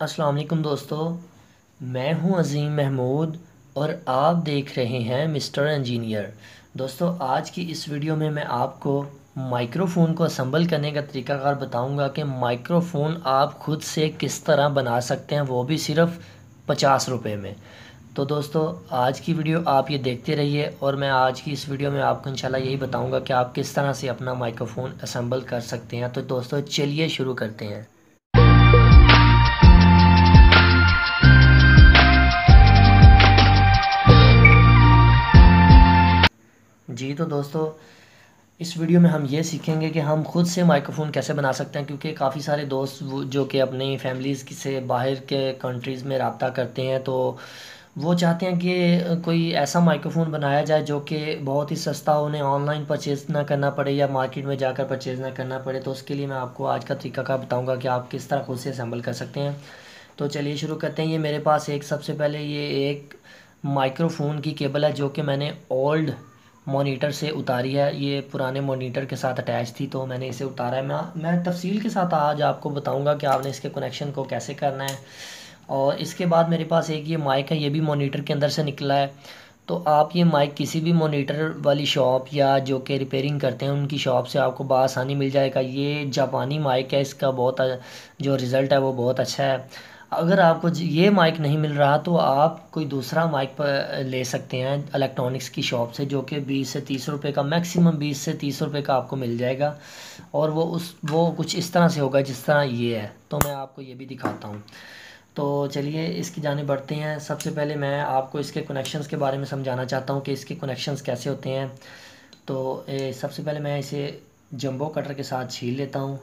अस्सलाम वालेकुम दोस्तों। मैं हूं अज़ीम महमूद और आप देख रहे हैं मिस्टर इंजीनियर। दोस्तों, आज की इस वीडियो में मैं आपको माइक्रोफ़ोन को असम्बल करने का तरीकाकार बताऊंगा कि माइक्रोफ़ोन आप खुद से किस तरह बना सकते हैं, वो भी सिर्फ़ 50 रुपए में। तो दोस्तों, आज की वीडियो आप ये देखते रहिए और मैं आज की इस वीडियो में आपको इंशाल्लाह यही बताऊंगा कि आप किस तरह से अपना माइक्रोफ़ोन असम्बल कर सकते हैं। तो दोस्तों, चलिए शुरू करते हैं। जी तो दोस्तों, इस वीडियो में हम ये सीखेंगे कि हम खुद से माइक्रोफ़ोन कैसे बना सकते हैं, क्योंकि काफ़ी सारे दोस्त जो कि अपनी फैमिलीज़ से बाहर के कंट्रीज़ में रब्ता करते हैं, तो वो चाहते हैं कि कोई ऐसा माइक्रोफ़ोन बनाया जाए जो कि बहुत ही सस्ता हो, उन्हें ऑनलाइन परचेज़ ना करना पड़े या मार्केट में जाकर परचेज़ ना करना पड़े। तो उसके लिए मैं आपको आज का तरीका बताऊँगा कि आप किस तरह खुद से असेंबल कर सकते हैं। तो चलिए शुरू करते हैं। ये मेरे पास सबसे पहले ये एक माइक्रोफ़ोन की केबल है जो कि मैंने ओल्ड मॉनिटर से उतारी है। ये पुराने मॉनिटर के साथ अटैच थी, तो मैंने इसे उतारा है। मैं तफसील के साथ आज आपको बताऊंगा कि आपने इसके कनेक्शन को कैसे करना है। और इसके बाद मेरे पास एक ये माइक है, ये भी मॉनिटर के अंदर से निकला है। तो आप ये माइक किसी भी मॉनिटर वाली शॉप या जो कि रिपेयरिंग करते हैं उनकी शॉप से आपको बआसानी मिल जाएगा। ये जापानी माइक है, इसका बहुत जो रिज़ल्ट है वो बहुत अच्छा है। अगर आपको ये माइक नहीं मिल रहा तो आप कोई दूसरा माइक पर ले सकते हैं इलेक्ट्रॉनिक्स की शॉप से, जो कि 20 से 30 रुपए का, मैक्सिमम 20 से 30 रुपए का आपको मिल जाएगा। और वो कुछ इस तरह से होगा जिस तरह ये है। तो मैं आपको ये भी दिखाता हूँ। तो चलिए इसकी जाने बढ़ते हैं। सबसे पहले मैं आपको इसके कनेक्शंस के बारे में समझाना चाहता हूँ कि इसके कनेक्शंस कैसे होते हैं। तो सबसे पहले मैं इसे जंबो कटर के साथ छील लेता हूँ।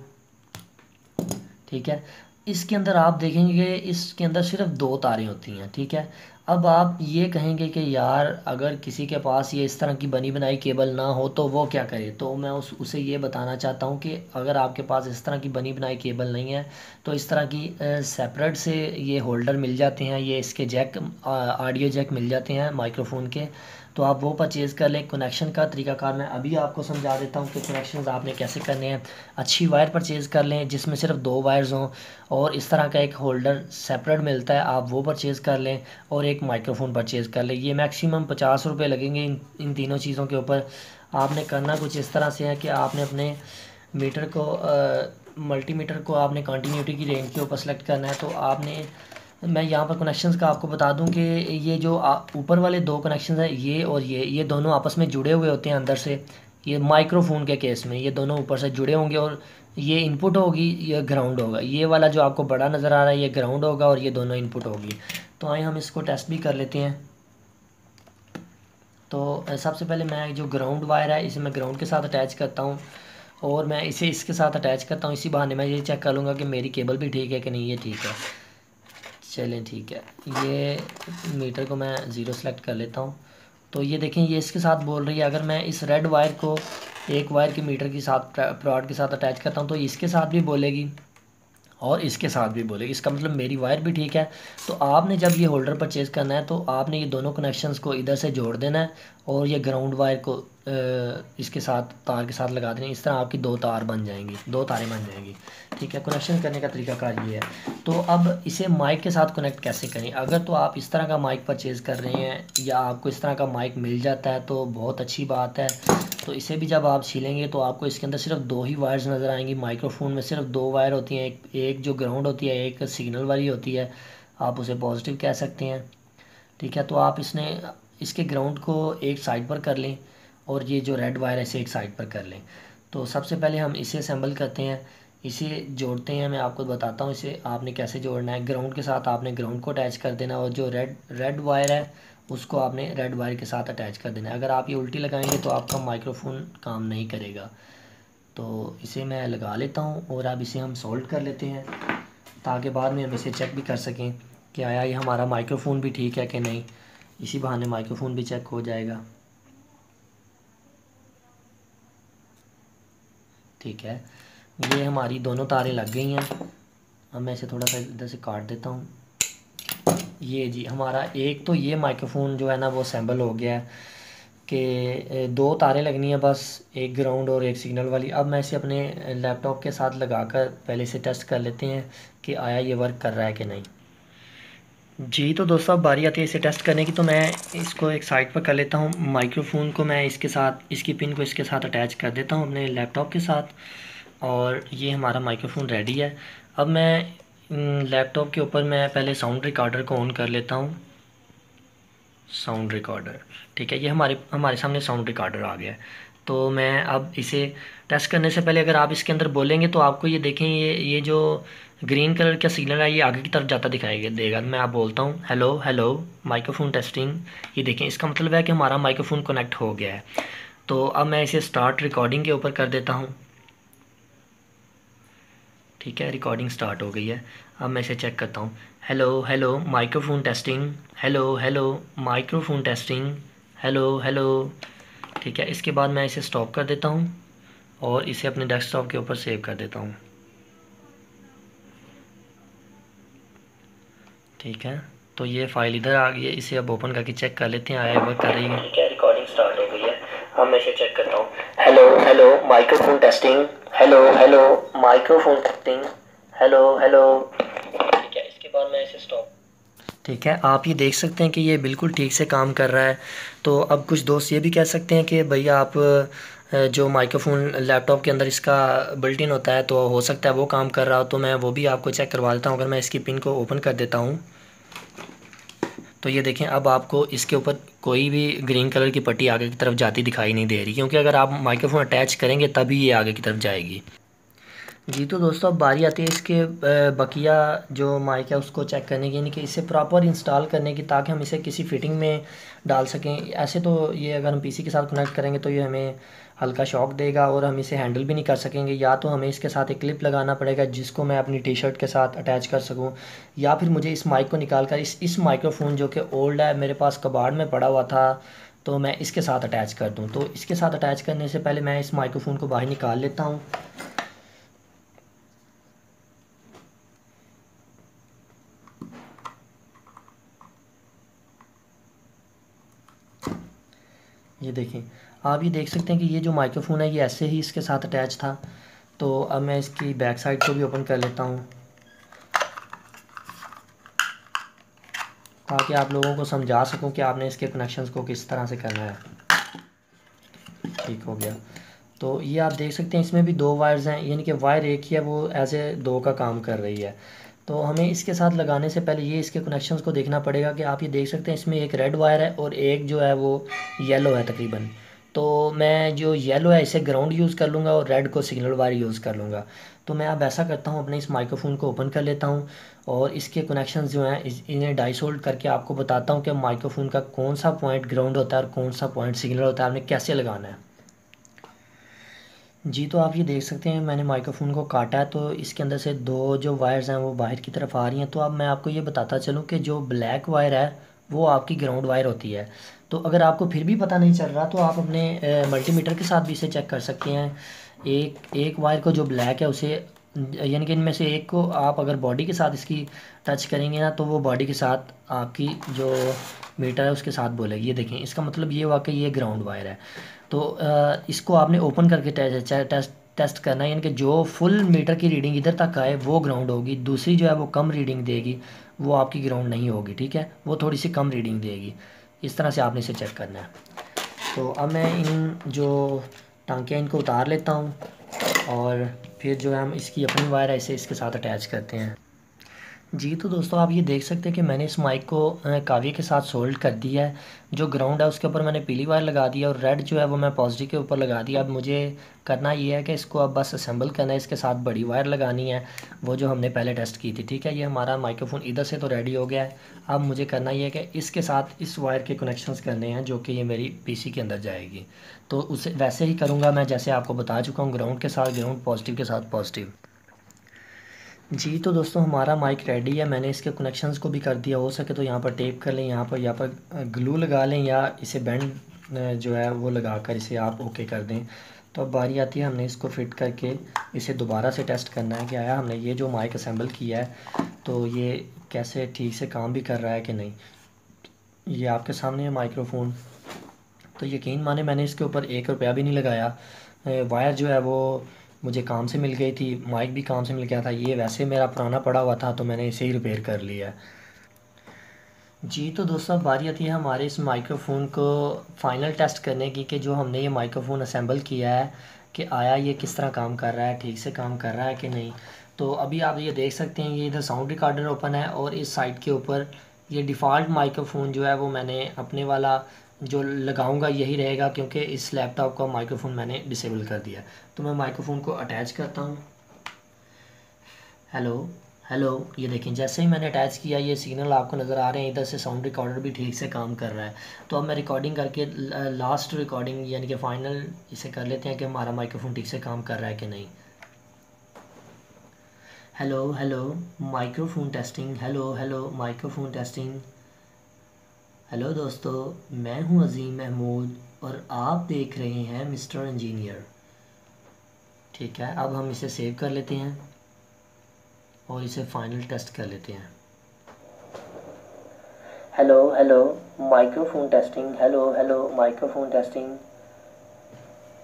ठीक है। इसके अंदर आप देखेंगे कि इसके अंदर सिर्फ दो तारें होती हैं। ठीक है। अब आप ये कहेंगे कि यार, अगर किसी के पास ये इस तरह की बनी बनाई केबल ना हो तो वो क्या करे। तो मैं उसे ये बताना चाहता हूँ कि अगर आपके पास इस तरह की बनी बनाई केबल नहीं है तो इस तरह की सेपरेट से ये होल्डर मिल जाते हैं, ये इसके जैक, ऑडियो जैक मिल जाते हैं माइक्रोफोन के। तो आप वो परचेज़ कर लें। कनेक्शन का तरीकाकार मैं अभी आपको समझा देता हूँ कि कनेक्शंस आपने कैसे करने हैं। अच्छी वायर परचेज़ कर लें जिसमें सिर्फ दो वायर्स हों, और इस तरह का एक होल्डर सेपरेट मिलता है, आप वो परचेज़ कर लें। और एक माइक्रोफ़ोन परचेज़ कर लें। ये मैक्सिमम 50 रुपये लगेंगे इन तीनों चीज़ों के ऊपर। आपने करना कुछ इस तरह से है कि आपने अपने मीटर को, मल्टीमीटर को आपने कंटिन्यूटी की रेंज के ऊपर सेलेक्ट करना है। तो आपने, मैं यहाँ पर कनेक्शंस का आपको बता दूं कि ये जो ऊपर वाले दो कनेक्शंस हैं, ये और ये दोनों आपस में जुड़े हुए होते हैं अंदर से। ये माइक्रोफोन के केस में ये दोनों ऊपर से जुड़े होंगे, और ये इनपुट होगी, ये ग्राउंड होगा। ये वाला जो आपको बड़ा नज़र आ रहा है ये ग्राउंड होगा और ये दोनों इनपुट होगी। तो आइए हम इसको टेस्ट भी कर लेते हैं। तो सबसे पहले मैं जो ग्राउंड वायर है इसे मैं ग्राउंड के साथ अटैच करता हूँ, और मैं इसे इसके साथ अटैच करता हूँ। इसी बहाने मैं ये चेक कर लूँगा कि मेरी केबल भी ठीक है कि नहीं। ये ठीक है, चलें ठीक है। ये मीटर को मैं ज़ीरो सेलेक्ट कर लेता हूँ। तो ये देखें, ये इसके साथ बोल रही है। अगर मैं इस रेड वायर को एक वायर के मीटर के साथ, प्लॉट के साथ अटैच करता हूँ तो इसके साथ भी बोलेगी और इसके साथ भी बोलेगी। इसका मतलब मेरी वायर भी ठीक है। तो आपने जब ये होल्डर परचेज़ करना है तो आपने ये दोनों कनेक्शंस को इधर से जोड़ देना है, और ये ग्राउंड वायर को इसके साथ, तार के साथ लगा देना है। इस तरह आपकी दो तार बन जाएंगी, दो तारें बन जाएंगी। ठीक है, कनेक्शन करने का तरीकाकार ये है। तो अब इसे माइक के साथ कनेक्ट कैसे करें। अगर तो आप इस तरह का माइक परचेज़ कर रहे हैं या आपको इस तरह का माइक मिल जाता है तो बहुत अच्छी बात है। तो इसे भी जब आप छीलेंगे तो आपको इसके अंदर सिर्फ दो ही वायर्स नज़र आएंगी। माइक्रोफोन में सिर्फ दो वायर होती हैं, एक जो ग्राउंड होती है, एक सिग्नल वाली होती है, आप उसे पॉजिटिव कह सकते हैं। ठीक है। तो आप इसके ग्राउंड को एक साइड पर कर लें और ये जो रेड वायर है इसे एक साइड पर कर लें। तो सबसे पहले हम इसे असेंबल करते हैं, इसे जोड़ते हैं। मैं आपको बताता हूँ इसे आपने कैसे जोड़ना है। ग्राउंड के साथ आपने ग्राउंड को अटैच कर देना, और जो रेड रेड वायर है उसको आपने रेड वायर के साथ अटैच कर देना है। अगर आप ये उल्टी लगाएंगे तो आपका माइक्रोफोन काम नहीं करेगा। तो इसे मैं लगा लेता हूँ और अब इसे हम सोल्ड कर लेते हैं, ताकि बाद में हम इसे चेक भी कर सकें कि आया ये हमारा माइक्रोफोन भी ठीक है कि नहीं। इसी बहाने माइक्रोफोन भी चेक हो जाएगा। ठीक है, ये हमारी दोनों तारें लग गई हैं। अब मैं इसे थोड़ा सा इधर से काट देता हूँ। ये जी हमारा एक तो ये माइक्रोफोन जो है ना वो असेंबल हो गया है। कि दो तारें लगनी है बस, एक ग्राउंड और एक सिग्नल वाली। अब मैं इसे अपने लैपटॉप के साथ लगाकर पहले इसे टेस्ट कर लेते हैं कि आया ये वर्क कर रहा है कि नहीं। जी तो दोस्तों अब बारी आती है इसे टेस्ट करने की, तो मैं इसको एक साइड पर कर लेता हूँ। माइक्रोफोन को मैं इसके साथ, इसकी पिन को इसके साथ अटैच कर देता हूँ अपने लैपटॉप के साथ, और ये हमारा माइक्रोफोन रेडी है। अब मैं लैपटॉप के ऊपर मैं पहले साउंड रिकॉर्डर को ऑन कर लेता हूँ। साउंड रिकॉर्डर, ठीक है, ये हमारे हमारे सामने साउंड रिकॉर्डर आ गया है। तो मैं अब इसे टेस्ट करने से पहले अगर आप इसके अंदर बोलेंगे तो आपको ये देखें, ये जो ग्रीन कलर का सिग्नल है ये आगे की तरफ जाता दिखाई देगा। मैं आप बोलता हूँ हेलो हेलो माइक्रोफोन टेस्टिंग, ये देखें, इसका मतलब है कि हमारा माइक्रोफोन कनेक्ट हो गया है। तो अब मैं इसे स्टार्ट रिकॉर्डिंग के ऊपर कर देता हूँ। ठीक है, रिकॉर्डिंग स्टार्ट हो गई है। अब मैं इसे चेक करता हूँ। Hello hello microphone testing, hello hello microphone testing, hello hello. ठीक है, इसके बाद मैं इसे स्टॉप कर देता हूँ और इसे अपने डेस्कटॉप के ऊपर सेव कर देता हूँ। ठीक है, तो ये फ़ाइल इधर आ गई है, इसे अब ओपन करके चेक कर लेते हैं आया वर्क कर रही है। ठीक है, रिकॉर्डिंग स्टार्ट हो गई है। अब मैं इसे चेक करता हूँ। Hello hello microphone testing, hello hello microphone testing, hello hello. ठीक है, इसके बाद मैं इसे स्टॉप। ठीक है, आप ये देख सकते हैं कि ये बिल्कुल ठीक से काम कर रहा है। तो अब कुछ दोस्त ये भी कह सकते हैं कि भैया आप जो माइक्रोफोन लैपटॉप के अंदर इसका बिल्ट इन होता है तो हो सकता है वो काम कर रहा हो, तो मैं वो भी आपको चेक करवा देता हूँ। अगर मैं इसकी पिन को ओपन कर देता हूँ तो ये देखें, अब आपको इसके ऊपर कोई भी ग्रीन कलर की पट्टी आगे की तरफ जाती दिखाई नहीं दे रही, क्योंकि अगर आप माइक्रोफोन अटैच करेंगे तभी ये आगे की तरफ जाएगी। जी तो दोस्तों अब बारी आती है इसके बकिया जो माइक है उसको चेक करने की, यानी कि इसे प्रॉपर इंस्टॉल करने की, ताकि हम इसे किसी फिटिंग में डाल सकें। ऐसे तो ये अगर हम पीसी के साथ कनेक्ट करेंगे तो ये हमें हल्का शॉक देगा और हम इसे हैंडल भी नहीं कर सकेंगे। या तो हमें इसके साथ एक क्लिप लगाना पड़ेगा जिसको मैं अपनी टी शर्ट के साथ अटैच कर सकूँ, या फिर मुझे इस माइक को निकाल कर इस माइक्रोफोन जो कि ओल्ड है, मेरे पास कबाड़ में पड़ा हुआ था, तो मैं इसके साथ अटैच कर दूँ। तो इसके साथ अटैच करने से पहले मैं इस माइक्रोफोन को बाहर निकाल लेता हूँ। ये देखें, आप ये देख सकते हैं कि ये जो माइक्रोफोन है ये ऐसे ही इसके साथ अटैच था। तो अब मैं इसकी बैक साइड को भी ओपन कर लेता हूँ ताकि आप लोगों को समझा सकूं कि आपने इसके कनेक्शंस को किस तरह से करना है। ठीक हो गया। तो ये आप देख सकते हैं इसमें भी दो वायर्स हैं, यानी कि वायर एक ही है, वो एज ए दो का काम कर रही है। तो हमें इसके साथ लगाने से पहले ये इसके कनेक्शंस को देखना पड़ेगा कि आप ये देख सकते हैं इसमें एक रेड वायर है और एक जो है वो येलो है तकरीबन। तो मैं जो येलो है इसे ग्राउंड यूज़ कर लूँगा और रेड को सिग्नल वायर यूज़ कर लूँगा। तो मैं अब ऐसा करता हूँ, अपने इस माइक्रोफोन को ओपन कर लेता हूँ और इसके कनेक्शंस जो हैं इन्हें डाइसोल्ड करके आपको बताता हूँ कि माइक्रोफोन का कौन सा पॉइंट ग्राउंड होता है और कौन सा पॉइंट सिग्नल होता है, आपने कैसे लगाना है। जी तो आप ये देख सकते हैं मैंने माइक्रोफोन को काटा है, तो इसके अंदर से दो जो वायर्स हैं वो बाहर की तरफ आ रही हैं। तो अब मैं आपको ये बताता चलूँ कि जो ब्लैक वायर है वो आपकी ग्राउंड वायर होती है। तो अगर आपको फिर भी पता नहीं चल रहा तो आप अपने मल्टीमीटर के साथ भी इसे चेक कर सकते हैं। एक एक वायर को जो ब्लैक है उसे, यानी कि इनमें से एक को आप अगर बॉडी के साथ इसकी टच करेंगे ना तो वो बॉडी के साथ आपकी जो मीटर है उसके साथ बोलेगी। ये देखें, इसका मतलब ये वाकई ये ग्राउंड वायर है। तो इसको आपने ओपन करके टेस्ट करना है, यानी कि जो फुल मीटर की रीडिंग इधर तक आए वो ग्राउंड होगी, दूसरी जो है वो कम रीडिंग देगी वो आपकी ग्राउंड नहीं होगी। ठीक है, वो थोड़ी सी कम रीडिंग देगी। इस तरह से आपने इसे चेक करना है। तो अब मैं इन जो टांकियाँ इनको उतार लेता हूँ और फिर जो है हम इसकी अपनी वायर है इसे इसके साथ अटैच करते हैं। जी तो दोस्तों आप ये देख सकते हैं कि मैंने इस माइक को काविये के साथ सोल्ड कर दिया है। जो ग्राउंड है उसके ऊपर मैंने पीली वायर लगा दिया और रेड जो है वो मैं पॉजिटिव के ऊपर लगा दिया। अब मुझे करना ये है कि इसको अब बस असेंबल करना है, इसके साथ बड़ी वायर लगानी है वो जो हमने पहले टेस्ट की थी। ठीक है, ये हमारा माइक्रोफोन इधर से तो रेडी हो गया है। अब मुझे करना ये है कि इसके साथ इस वायर के कनेक्शंस करने हैं जो कि ये मेरी पीसी के अंदर जाएगी। तो उसे वैसे ही करूँगा मैं जैसे आपको बता चुका हूँ, ग्राउंड के साथ ग्राउंड, पॉजिटिव के साथ पॉजिटिव। जी तो दोस्तों हमारा माइक रेडी है, मैंने इसके कनेक्शंस को भी कर दिया। हो सके तो यहाँ पर टेप कर लें, यहाँ पर ग्लू लगा लें या इसे बैंड जो है वो लगा कर इसे आप ओके कर दें। तो अब बारी आती है हमने इसको फिट करके इसे दोबारा से टेस्ट करना है कि आया हमने ये जो माइक असेंबल किया है तो ये कैसे ठीक से काम भी कर रहा है कि नहीं। ये आपके सामने है माइक्रोफोन। तो यकीन माने मैंने इसके ऊपर 1 रुपया भी नहीं लगाया। वायर जो है वो मुझे काम से मिल गई थी, माइक भी काम से मिल गया था। ये वैसे मेरा पुराना पड़ा हुआ था तो मैंने इसे ही रिपेयर कर लिया। जी तो दोस्तों, अब बारी आती है हमारे इस माइक्रोफोन को फाइनल टेस्ट करने की कि जो हमने ये माइक्रोफोन असेंबल किया है कि आया ये किस तरह काम कर रहा है, ठीक से काम कर रहा है कि नहीं। तो अभी आप ये देख सकते हैं, ये इधर साउंड रिकॉर्डर ओपन है और इस साइड के ऊपर ये डिफ़ॉल्ट माइक्रोफोन जो है वो मैंने अपने वाला जो लगाऊंगा यही रहेगा, क्योंकि इस लैपटॉप का माइक्रोफोन मैंने डिसेबल कर दिया। तो मैं माइक्रोफोन को अटैच करता हूँ। हेलो हेलो, ये देखें जैसे ही मैंने अटैच किया ये सिग्नल आपको नज़र आ रहे हैं, इधर से साउंड रिकॉर्डर भी ठीक से काम कर रहा है। तो अब मैं रिकॉर्डिंग करके लास्ट रिकॉर्डिंग यानी कि फ़ाइनल इसे कर लेते हैं कि हमारा माइक्रोफोन ठीक से काम कर रहा है कि नहीं। Hello hello, microphone testing. Hello hello, microphone testing. Hello दोस्तों, मैं हूं अज़ीम महमूद और आप देख रहे हैं मिस्टर इंजीनियर। ठीक है, अब हम इसे सेव कर लेते हैं और इसे फाइनल टेस्ट कर लेते हैं। Hello hello, microphone testing. Hello hello, microphone testing.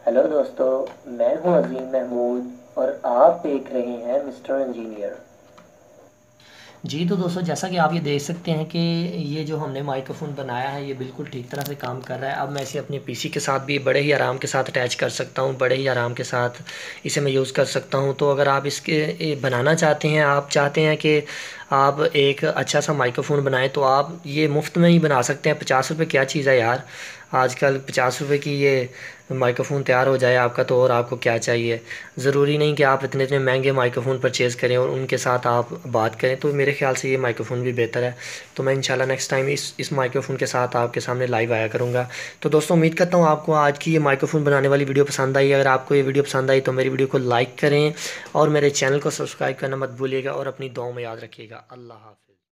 Hello दोस्तों, मैं हूं अज़ीम महमूद और आप देख रहे हैं मिस्टर इंजीनियर। जी तो दोस्तों, जैसा कि आप ये देख सकते हैं कि ये जो हमने माइक्रोफोन बनाया है ये बिल्कुल ठीक तरह से काम कर रहा है। अब मैं इसे अपने पीसी के साथ भी बड़े ही आराम के साथ अटैच कर सकता हूँ, बड़े ही आराम के साथ इसे मैं यूज़ कर सकता हूँ। तो अगर आप इसके बनाना चाहते हैं, आप चाहते हैं कि आप एक अच्छा सा माइक्रोफोन बनाएं, तो आप ये मुफ्त में ही बना सकते हैं। 50 रुपये क्या चीज़ है यार, आजकल 50 रुपये की ये माइक्रोफोन तैयार हो जाए आपका, तो और आपको क्या चाहिए। ज़रूरी नहीं कि आप इतने इतने महंगे माइक्रोफोन परचेज़ करें और उनके साथ आप बात करें। तो मेरे ख्याल से ये माइक्रोफोन भी बेहतर है। तो मैं इंशाल्लाह नेक्स्ट टाइम इस माइक्रोफोन के साथ आपके सामने लाइव आया करूँगा। तो दोस्तों, उम्मीद करता हूँ आपको आज की ये माइक्रोफोन बनाने वाली वीडियो पसंद आई। अगर आपको ये वीडियो पसंद आई तो मेरी वीडियो को लाइक करें और मेरे चैनल को सब्सक्राइब करना मत भूलिएगा और अपनी दुआओं में याद रखिएगा। अल्लाह हाफ़िज़।